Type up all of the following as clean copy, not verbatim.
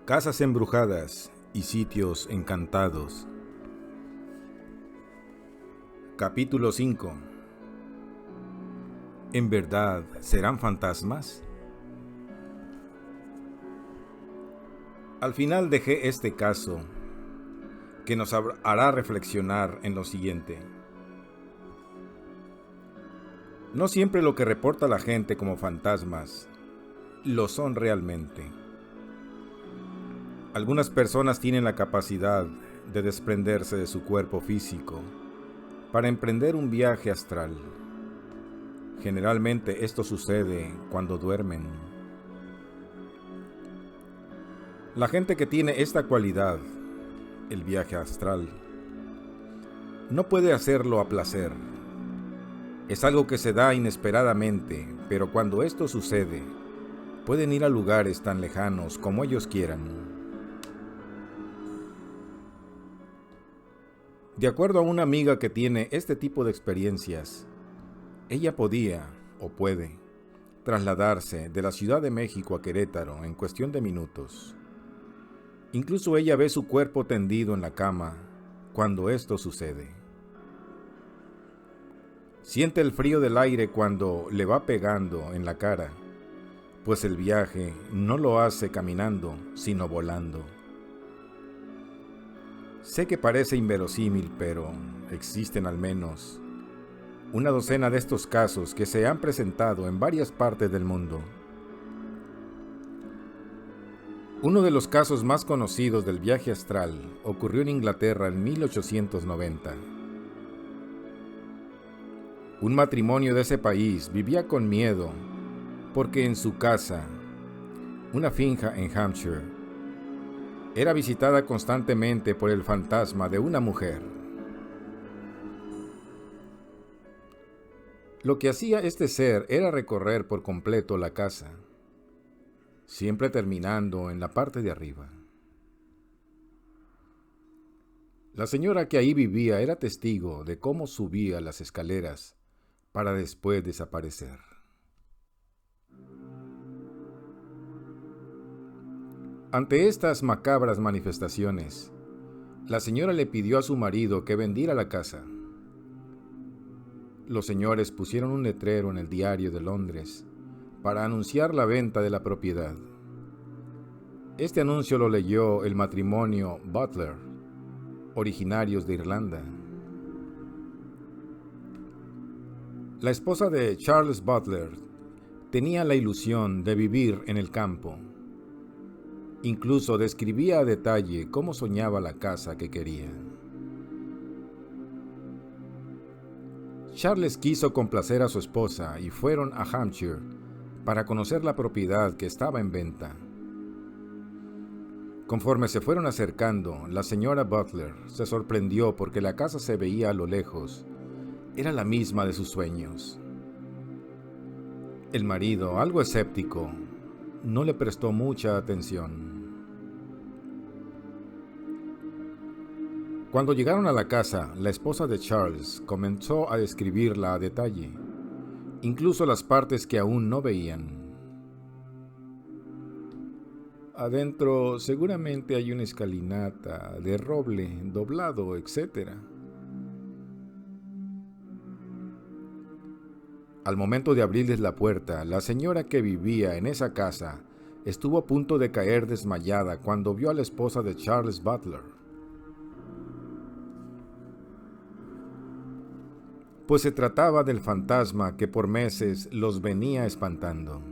Casas embrujadas y sitios encantados. Capítulo 5. ¿En verdad serán fantasmas? Al final dejé este caso que nos hará reflexionar en lo siguiente. No siempre lo que reporta la gente como fantasmas lo son realmente. Algunas personas tienen la capacidad de desprenderse de su cuerpo físico para emprender un viaje astral. Generalmente esto sucede cuando duermen. La gente que tiene esta cualidad, el viaje astral, no puede hacerlo a placer. Es algo que se da inesperadamente, pero cuando esto sucede, pueden ir a lugares tan lejanos como ellos quieran. De acuerdo a una amiga que tiene este tipo de experiencias, ella podía, o puede, trasladarse de la Ciudad de México a Querétaro en cuestión de minutos. Incluso ella ve su cuerpo tendido en la cama cuando esto sucede. Siente el frío del aire cuando le va pegando en la cara, pues el viaje no lo hace caminando, sino volando. Sé que parece inverosímil, pero existen al menos una docena de estos casos que se han presentado en varias partes del mundo. Uno de los casos más conocidos del viaje astral ocurrió en Inglaterra en 1890. Un matrimonio de ese país vivía con miedo porque en su casa, una finca en Hampshire, era visitada constantemente por el fantasma de una mujer. Lo que hacía este ser era recorrer por completo la casa, siempre terminando en la parte de arriba. La señora que ahí vivía era testigo de cómo subía las escaleras para después desaparecer. Ante estas macabras manifestaciones, la señora le pidió a su marido que vendiera la casa. Los señores pusieron un letrero en el diario de Londres para anunciar la venta de la propiedad. Este anuncio lo leyó el matrimonio Butler, originarios de Irlanda. La esposa de Charles Butler tenía la ilusión de vivir en el campo. Incluso describía a detalle cómo soñaba la casa que quería. Charles quiso complacer a su esposa y fueron a Hampshire para conocer la propiedad que estaba en venta. Conforme se fueron acercando, la señora Butler se sorprendió porque la casa se veía a lo lejos. Era la misma de sus sueños. El marido, algo escéptico, no le prestó mucha atención. Cuando llegaron a la casa, la esposa de Charles comenzó a describirla a detalle, incluso las partes que aún no veían. Adentro seguramente hay una escalinata de roble doblado, etc. Al momento de abrirles la puerta, la señora que vivía en esa casa estuvo a punto de caer desmayada cuando vio a la esposa de Charles Butler. Pues se trataba del fantasma que por meses los venía espantando.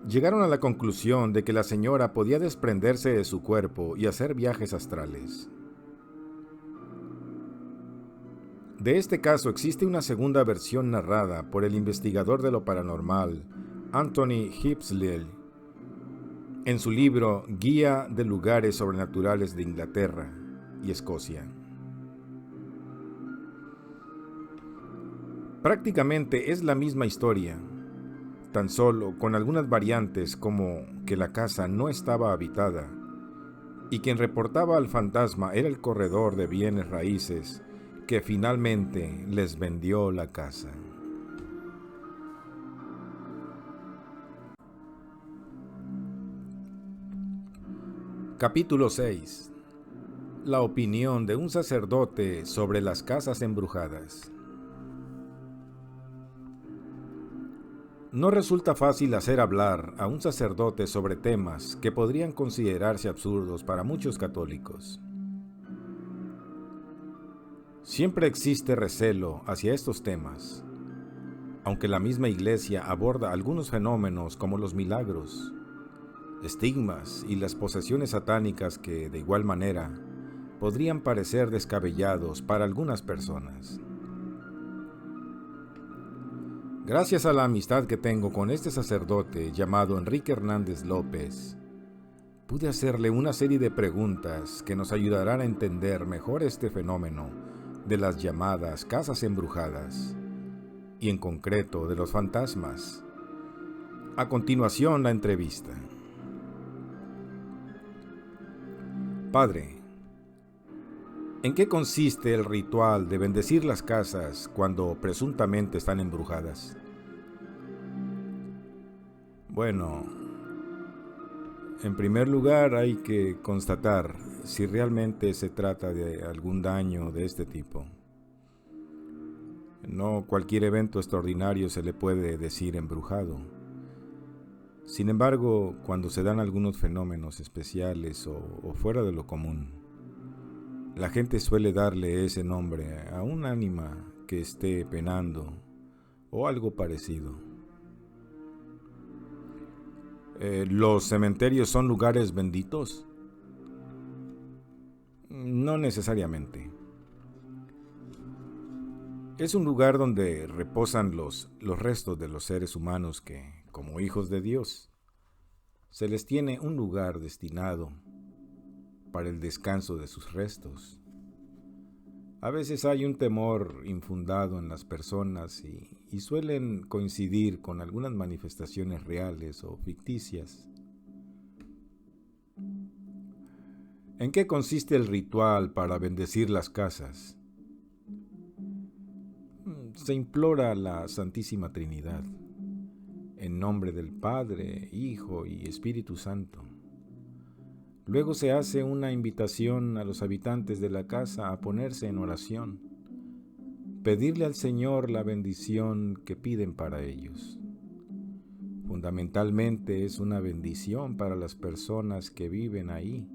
Llegaron a la conclusión de que la señora podía desprenderse de su cuerpo y hacer viajes astrales. De este caso existe una segunda versión narrada por el investigador de lo paranormal, Anthony Hipsley, en su libro Guía de lugares sobrenaturales de Inglaterra y Escocia. Prácticamente es la misma historia, tan solo con algunas variantes como que la casa no estaba habitada y quien reportaba al fantasma era el corredor de bienes raíces que finalmente les vendió la casa. Capítulo 6. La opinión de un sacerdote sobre las casas embrujadas. No resulta fácil hacer hablar a un sacerdote sobre temas que podrían considerarse absurdos para muchos católicos. Siempre existe recelo hacia estos temas, aunque la misma Iglesia aborda algunos fenómenos como los milagros, estigmas y las posesiones satánicas que, de igual manera, podrían parecer descabellados para algunas personas. Gracias a la amistad que tengo con este sacerdote llamado Enrique Hernández López, pude hacerle una serie de preguntas que nos ayudarán a entender mejor este fenómeno de las llamadas casas embrujadas, y en concreto de los fantasmas. A continuación, la entrevista. Padre, ¿en qué consiste el ritual de bendecir las casas cuando presuntamente están embrujadas? Bueno, en primer lugar hay que constatar si realmente se trata de algún daño de este tipo. No cualquier evento extraordinario se le puede decir embrujado. Sin embargo, cuando se dan algunos fenómenos especiales o fuera de lo común, la gente suele darle ese nombre a un ánima que esté penando o algo parecido. ¿Los cementerios son lugares benditos? No necesariamente. Es un lugar donde reposan los restos de los seres humanos que, como hijos de Dios, se les tiene un lugar destinado para el descanso de sus restos. A veces hay un temor infundado en las personas y suelen coincidir con algunas manifestaciones reales o ficticias. ¿En qué consiste el ritual para bendecir las casas? Se implora a la Santísima Trinidad, en nombre del Padre, Hijo y Espíritu Santo. Luego se hace una invitación a los habitantes de la casa a ponerse en oración, pedirle al Señor la bendición que piden para ellos. Fundamentalmente es una bendición para las personas que viven ahí.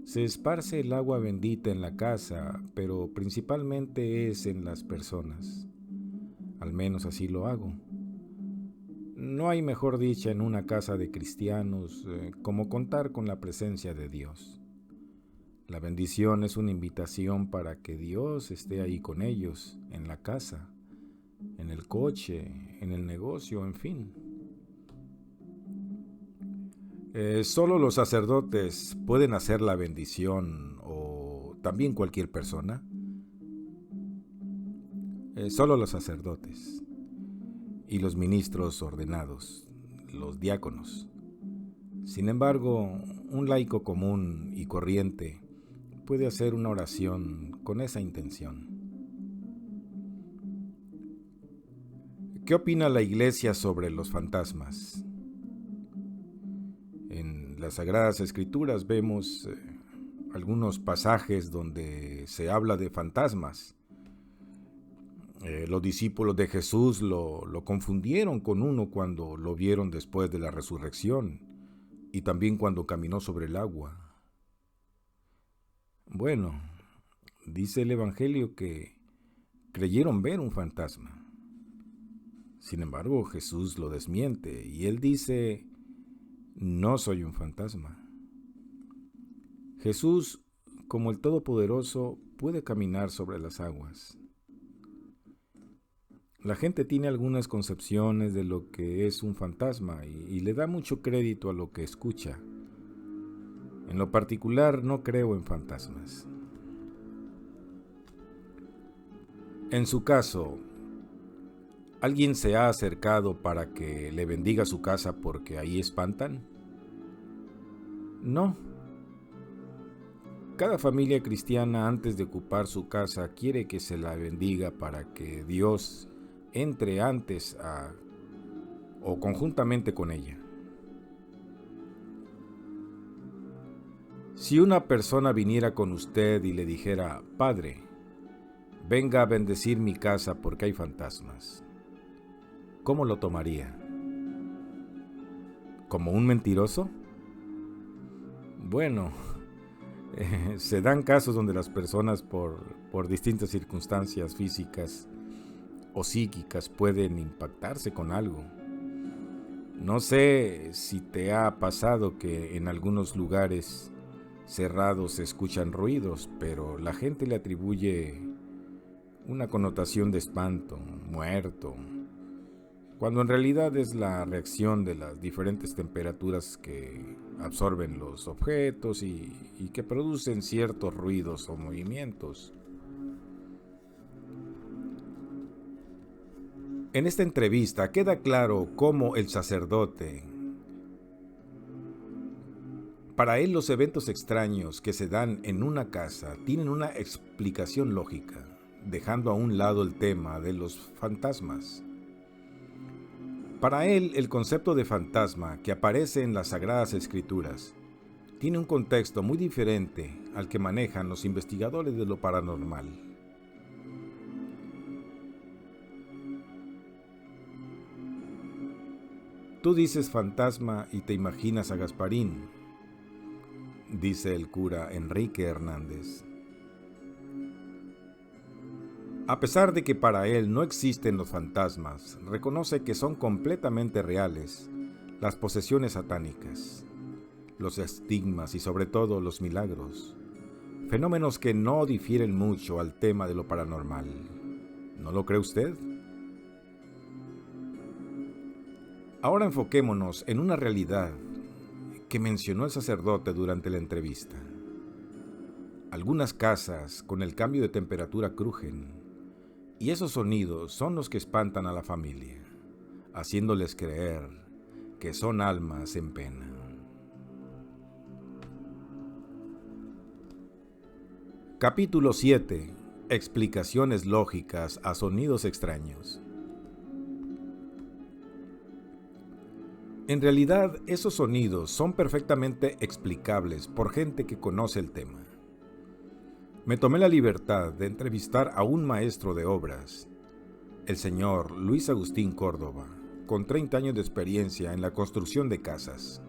Se esparce el agua bendita en la casa, pero principalmente es en las personas. Al menos así lo hago. No hay mejor dicha en una casa de cristianos como contar con la presencia de Dios. La bendición es una invitación para que Dios esté ahí con ellos, en la casa, en el coche, en el negocio, en fin. ¿Solo los sacerdotes pueden hacer la bendición o también cualquier persona? Solo los sacerdotes y los ministros ordenados, los diáconos. Sin embargo, un laico común y corriente puede hacer una oración con esa intención. ¿Qué opina la Iglesia sobre los fantasmas? En las Sagradas Escrituras vemos algunos pasajes donde se habla de fantasmas. Los discípulos de Jesús lo confundieron con uno cuando lo vieron después de la resurrección y también cuando caminó sobre el agua. Bueno, dice el Evangelio que creyeron ver un fantasma. Sin embargo, Jesús lo desmiente y él dice: no soy un fantasma. Jesús, como el Todopoderoso, puede caminar sobre las aguas. La gente tiene algunas concepciones de lo que es un fantasma y le da mucho crédito a lo que escucha. En lo particular, no creo en fantasmas. En su caso, ¿alguien se ha acercado para que le bendiga su casa porque ahí espantan? No. Cada familia cristiana, antes de ocupar su casa, quiere que se la bendiga para que Dios entre antes o conjuntamente con ella. Si una persona viniera con usted y le dijera, Padre, venga a bendecir mi casa porque hay fantasmas, ¿cómo lo tomaría? ¿Como un mentiroso? Bueno, se dan casos donde las personas por distintas circunstancias físicas o psíquicas pueden impactarse con algo. No sé si te ha pasado que en algunos lugares cerrados se escuchan ruidos, pero la gente le atribuye una connotación de espanto, muerto, cuando en realidad es la reacción de las diferentes temperaturas que absorben los objetos y que producen ciertos ruidos o movimientos. En esta entrevista queda claro cómo el sacerdote, para él los eventos extraños que se dan en una casa tienen una explicación lógica, dejando a un lado el tema de los fantasmas. Para él, el concepto de fantasma que aparece en las Sagradas Escrituras tiene un contexto muy diferente al que manejan los investigadores de lo paranormal. Tú dices fantasma y te imaginas a Gasparín, dice el cura Enrique Hernández. A pesar de que para él no existen los fantasmas, reconoce que son completamente reales las posesiones satánicas, los estigmas y sobre todo los milagros, fenómenos que no difieren mucho al tema de lo paranormal. ¿No lo cree usted? Ahora enfoquémonos en una realidad que mencionó el sacerdote durante la entrevista. Algunas casas con el cambio de temperatura crujen, y esos sonidos son los que espantan a la familia, haciéndoles creer que son almas en pena. Capítulo 7. Explicaciones lógicas a sonidos extraños. En realidad, esos sonidos son perfectamente explicables por gente que conoce el tema. Me tomé la libertad de entrevistar a un maestro de obras, el señor Luis Agustín Córdoba, con 30 años de experiencia en la construcción de casas.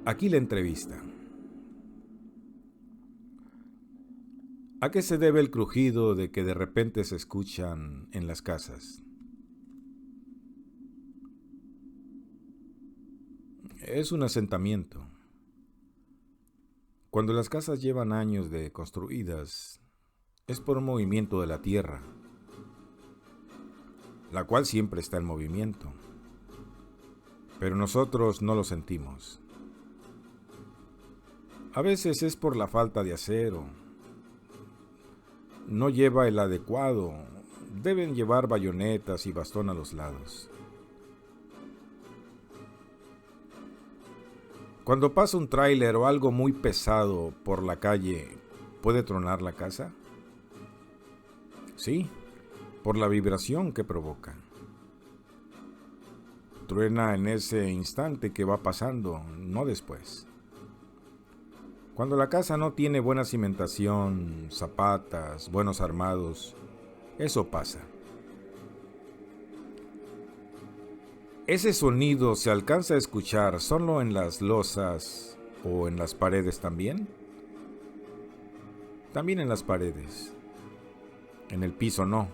Aquí la entrevista. ¿A qué se debe el crujido de que de repente se escuchan en las casas? Es un asentamiento. Cuando las casas llevan años de construidas, es por un movimiento de la tierra, la cual siempre está en movimiento, pero nosotros no lo sentimos. A veces es por la falta de acero, no lleva el adecuado, deben llevar bayonetas y bastón a los lados. Cuando pasa un tráiler o algo muy pesado por la calle, ¿puede tronar la casa? Sí, por la vibración que provoca. Truena en ese instante que va pasando, no después. Cuando la casa no tiene buena cimentación, zapatas, buenos armados, eso pasa. ¿Ese sonido se alcanza a escuchar solo en las losas o en las paredes también? También en las paredes. En el piso no,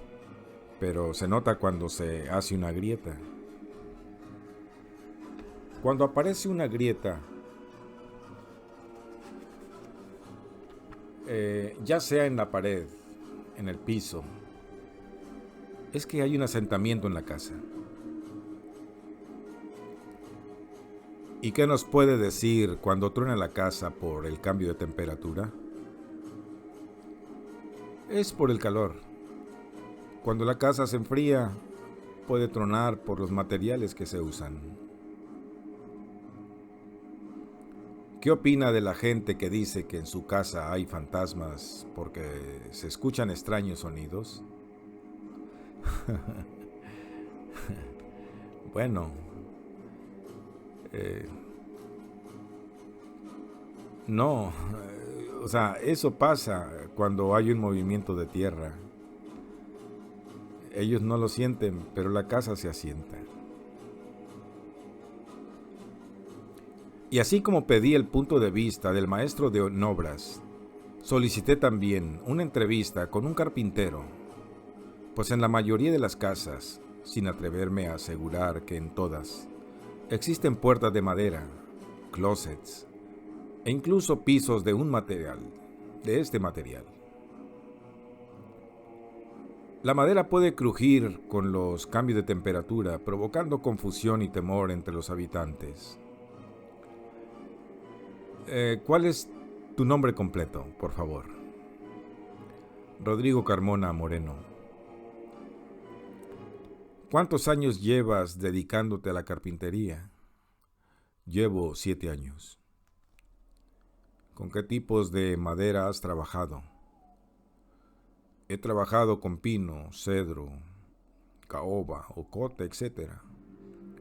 pero se nota cuando se hace una grieta. Cuando aparece una grieta, ya sea en la pared, en el piso, es que hay un asentamiento en la casa. ¿Y qué nos puede decir cuando truena la casa por el cambio de temperatura? Es por el calor. Cuando la casa se enfría, puede tronar por los materiales que se usan. ¿Qué opina de la gente que dice que en su casa hay fantasmas porque se escuchan extraños sonidos? Bueno, No, o sea, eso pasa cuando hay un movimiento de tierra. Ellos no lo sienten, pero la casa se asienta. Y así como pedí el punto de vista del maestro de obras, solicité también una entrevista con un carpintero, pues en la mayoría de las casas, sin atreverme a asegurar que en todas, existen puertas de madera, closets e incluso pisos de este material. La madera puede crujir con los cambios de temperatura, provocando confusión y temor entre los habitantes. ¿Cuál es tu nombre completo, por favor? Rodrigo Carmona Moreno. ¿Cuántos años llevas dedicándote a la carpintería? Llevo 7 años. ¿Con qué tipos de madera has trabajado? He trabajado con pino, cedro, caoba, ocote, etc.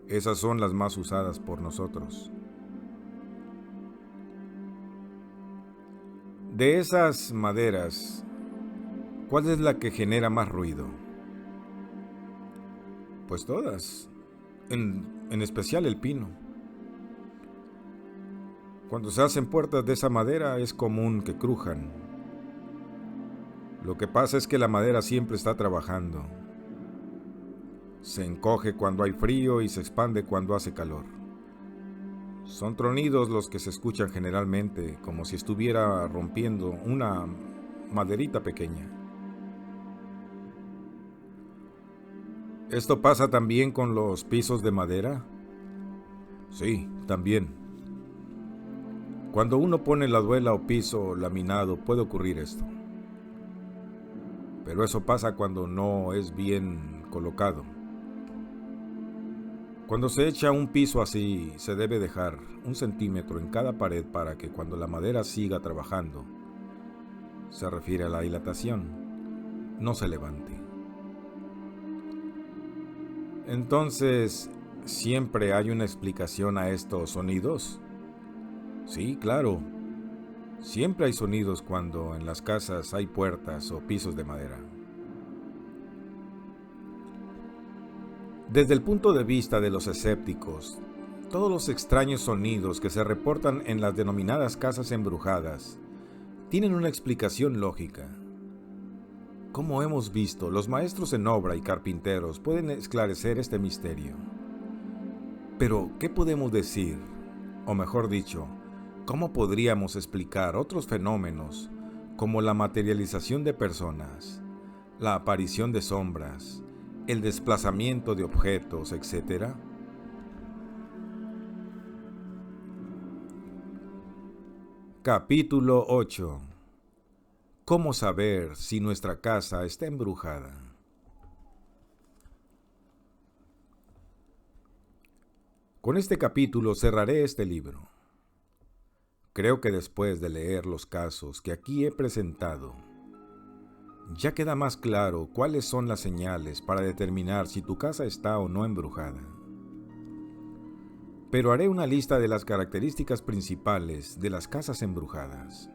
Esas son las más usadas por nosotros. De esas maderas, ¿cuál es la que genera más ruido? Pues todas, en especial el pino. Cuando se hacen puertas de esa madera es común que crujan. Lo que pasa es que la madera siempre está trabajando. Se encoge cuando hay frío y se expande cuando hace calor. Son tronidos los que se escuchan generalmente, como si estuviera rompiendo una maderita pequeña. ¿Esto pasa también con los pisos de madera? Sí, también. Cuando uno pone la duela o piso laminado puede ocurrir esto. Pero eso pasa cuando no es bien colocado. Cuando se echa un piso así, se debe dejar 1 centímetro en cada pared para que cuando la madera siga trabajando, se refiere a la dilatación, no se levante. Entonces, ¿siempre hay una explicación a estos sonidos? Sí, claro. Siempre hay sonidos cuando en las casas hay puertas o pisos de madera. Desde el punto de vista de los escépticos, todos los extraños sonidos que se reportan en las denominadas casas embrujadas tienen una explicación lógica. Como hemos visto, los maestros en obra y carpinteros pueden esclarecer este misterio. Pero, ¿qué podemos decir? O mejor dicho, ¿cómo podríamos explicar otros fenómenos como la materialización de personas, la aparición de sombras, el desplazamiento de objetos, etc.? Capítulo 8. ¿Cómo saber si nuestra casa está embrujada? Con este capítulo cerraré este libro. Creo que después de leer los casos que aquí he presentado, ya queda más claro cuáles son las señales para determinar si tu casa está o no embrujada. Pero haré una lista de las características principales de las casas embrujadas.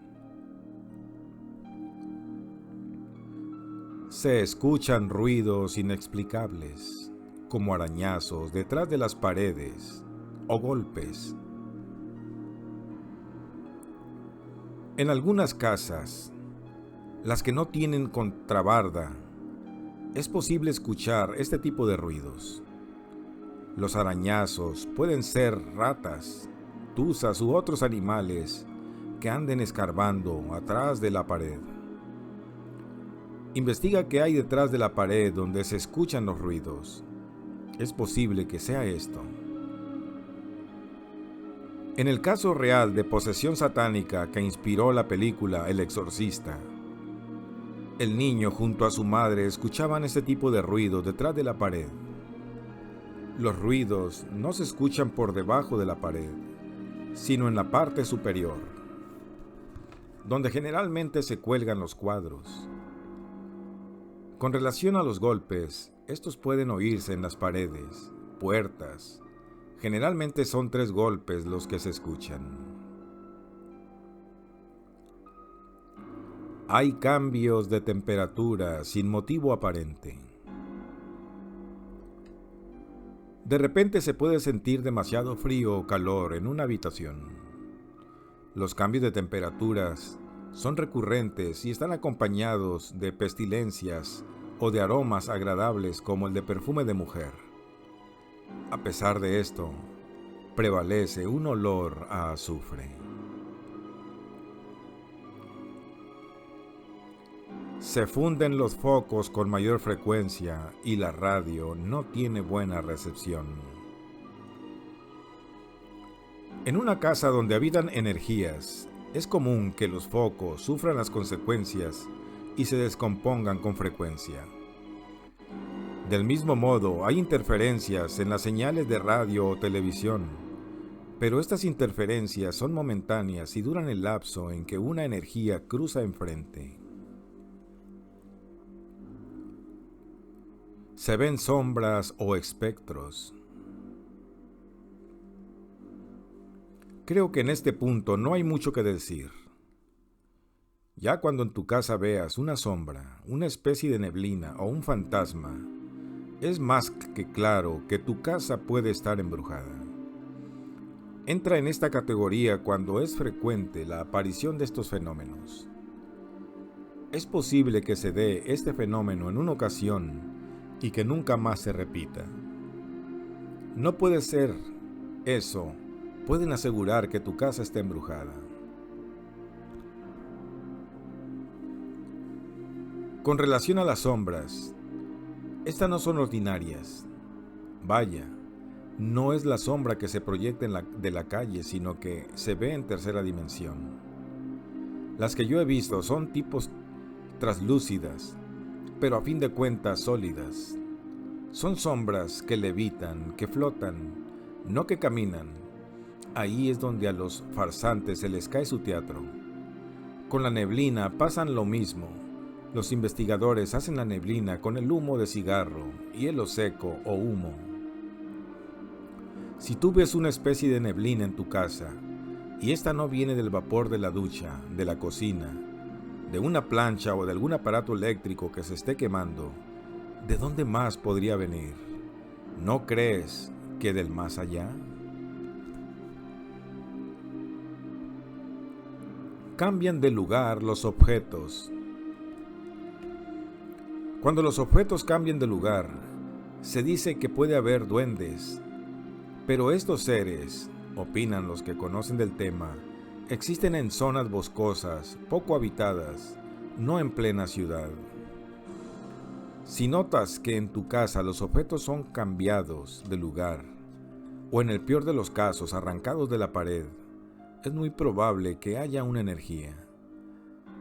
Se escuchan ruidos inexplicables, como arañazos detrás de las paredes o golpes. En algunas casas, las que no tienen contrabarda, es posible escuchar este tipo de ruidos. Los arañazos pueden ser ratas, tuzas u otros animales que anden escarbando atrás de la pared. Investiga qué hay detrás de la pared donde se escuchan los ruidos. Es posible que sea esto. En el caso real de posesión satánica que inspiró la película El Exorcista, el niño junto a su madre escuchaban este tipo de ruidos detrás de la pared. Los ruidos no se escuchan por debajo de la pared, sino en la parte superior, donde generalmente se cuelgan los cuadros. Con relación a los golpes, estos pueden oírse en las paredes, puertas. Generalmente son 3 golpes los que se escuchan. Hay cambios de temperatura sin motivo aparente. De repente se puede sentir demasiado frío o calor en una habitación. Los cambios de temperaturas son recurrentes y están acompañados de pestilencias o de aromas agradables como el de perfume de mujer. A pesar de esto, prevalece un olor a azufre. Se funden los focos con mayor frecuencia y la radio no tiene buena recepción. En una casa donde habitan energías, es común que los focos sufran las consecuencias y se descompongan con frecuencia. Del mismo modo, hay interferencias en las señales de radio o televisión, pero estas interferencias son momentáneas y duran el lapso en que una energía cruza enfrente. Se ven sombras o espectros. Creo que en este punto no hay mucho que decir. Ya cuando en tu casa veas una sombra, una especie de neblina o un fantasma, es más que claro que tu casa puede estar embrujada. Entra en esta categoría cuando es frecuente la aparición de estos fenómenos. Es posible que se dé este fenómeno en una ocasión y que nunca más se repita. No puede ser eso. Pueden asegurar que tu casa está embrujada. Con relación a las sombras, estas no son ordinarias. Vaya, no es la sombra que se proyecta de la calle, sino que se ve en tercera dimensión. Las que yo he visto son tipos traslúcidas, pero a fin de cuentas sólidas. Son sombras que levitan, que flotan, no que caminan. Ahí es donde a los farsantes se les cae su teatro. Con la neblina pasan lo mismo. Los investigadores hacen la neblina con el humo de cigarro, hielo seco o humo. Si tú ves una especie de neblina en tu casa, y esta no viene del vapor de la ducha, de la cocina, de una plancha o de algún aparato eléctrico que se esté quemando, ¿de dónde más podría venir? ¿No crees que del más allá? Cambian de lugar los objetos. Cuando los objetos cambian de lugar, se dice que puede haber duendes, pero estos seres, opinan los que conocen del tema, existen en zonas boscosas, poco habitadas, no en plena ciudad. Si notas que en tu casa los objetos son cambiados de lugar, o en el peor de los casos arrancados de la pared, es muy probable que haya una energía.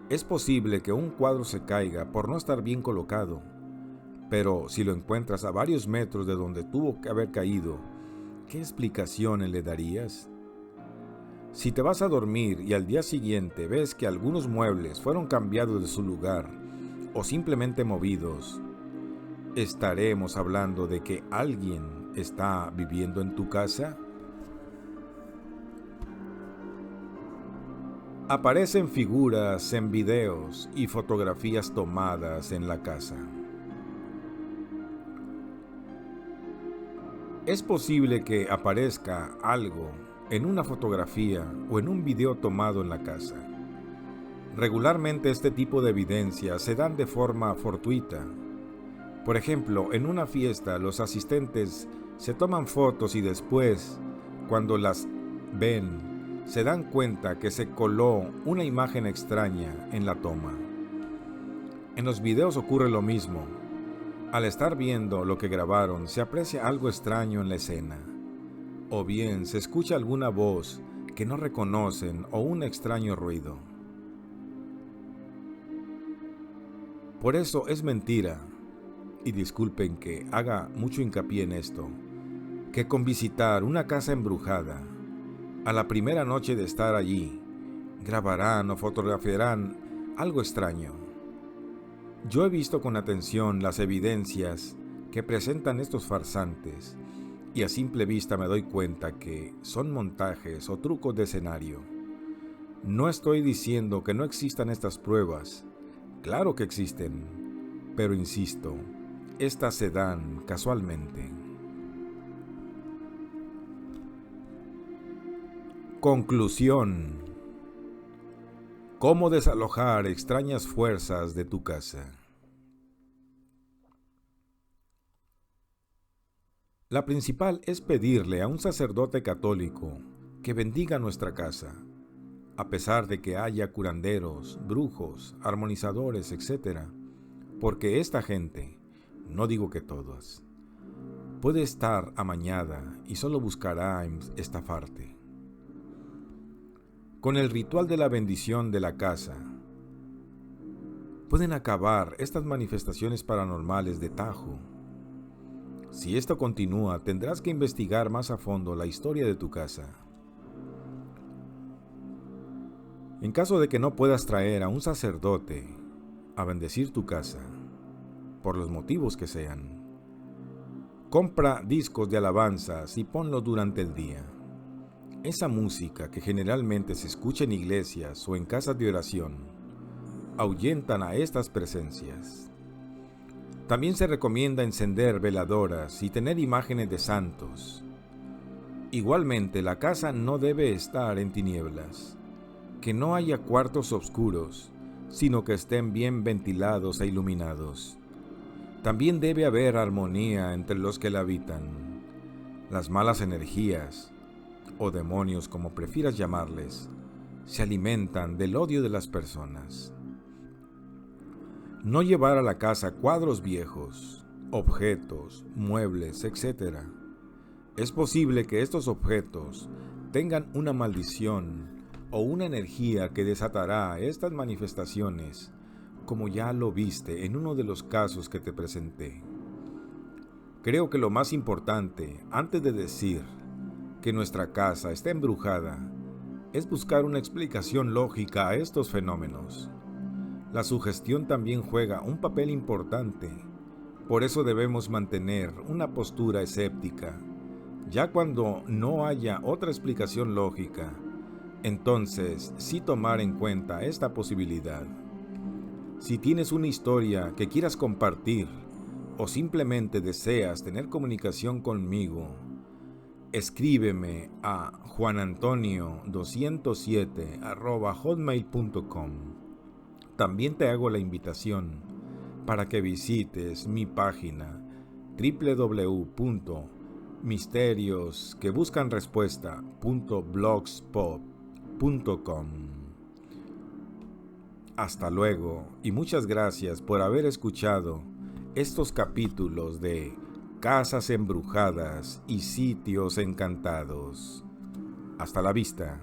Es posible que un cuadro se caiga por no estar bien colocado, pero si lo encuentras a varios metros de donde tuvo que haber caído, ¿qué explicaciones le darías? Si te vas a dormir y al día siguiente ves que algunos muebles fueron cambiados de su lugar o simplemente movidos, ¿estaremos hablando de que alguien está viviendo en tu casa? Aparecen figuras en videos y fotografías tomadas en la casa. Es posible que aparezca algo en una fotografía o en un video tomado en la casa. Regularmente este tipo de evidencias se dan de forma fortuita. Por ejemplo, en una fiesta los asistentes se toman fotos y después, cuando las ven, se dan cuenta que se coló una imagen extraña en la toma. En los videos ocurre lo mismo. Al estar viendo lo que grabaron, se aprecia algo extraño en la escena, o bien se escucha alguna voz que no reconocen o un extraño ruido. Por eso es mentira, y disculpen que haga mucho hincapié en esto, que con visitar una casa embrujada, a la primera noche de estar allí, grabarán o fotografiarán algo extraño. Yo he visto con atención las evidencias que presentan estos farsantes y a simple vista me doy cuenta que son montajes o trucos de escenario. No estoy diciendo que no existan estas pruebas, Claro que existen, pero insisto, estas se dan casualmente. Conclusión. ¿Cómo desalojar extrañas fuerzas de tu casa? La principal es pedirle a un sacerdote católico que bendiga nuestra casa, a pesar de que haya curanderos, brujos, armonizadores, etc., porque esta gente, no digo que todas, puede estar amañada y solo buscará estafarte. Con el ritual de la bendición de la casa, pueden acabar estas manifestaciones paranormales de tajo. Si esto continúa, tendrás que investigar más a fondo la historia de tu casa. En caso de que no puedas traer a un sacerdote a bendecir tu casa, por los motivos que sean, compra discos de alabanzas y ponlos durante el día. Esa música que generalmente se escucha en iglesias o en casas de oración, ahuyentan a estas presencias. También se recomienda encender veladoras y tener imágenes de santos. Igualmente, la casa no debe estar en tinieblas. Que no haya cuartos oscuros, sino que estén bien ventilados e iluminados. También debe haber armonía entre los que la habitan. Las malas energías, o demonios como prefieras llamarles, se alimentan del odio de las personas. No llevar a la casa cuadros viejos, objetos, muebles, etc. Es posible que estos objetos tengan una maldición o una energía que desatará estas manifestaciones, como ya lo viste en uno de los casos que te presenté. Creo que lo más importante, antes de decir que nuestra casa está embrujada, es buscar una explicación lógica a estos fenómenos. La sugestión también juega un papel importante, por eso debemos mantener una postura escéptica. Ya cuando no haya otra explicación lógica, entonces sí tomar en cuenta esta posibilidad. Si tienes una historia que quieras compartir o simplemente deseas tener comunicación conmigo, escríbeme a juanantonio207@hotmail.com. También te hago la invitación para que visites mi página www.misteriosquebuscanrespuesta.blogspot.com. Hasta luego y muchas gracias por haber escuchado estos capítulos de Casas Embrujadas y Sitios Encantados. Hasta la vista.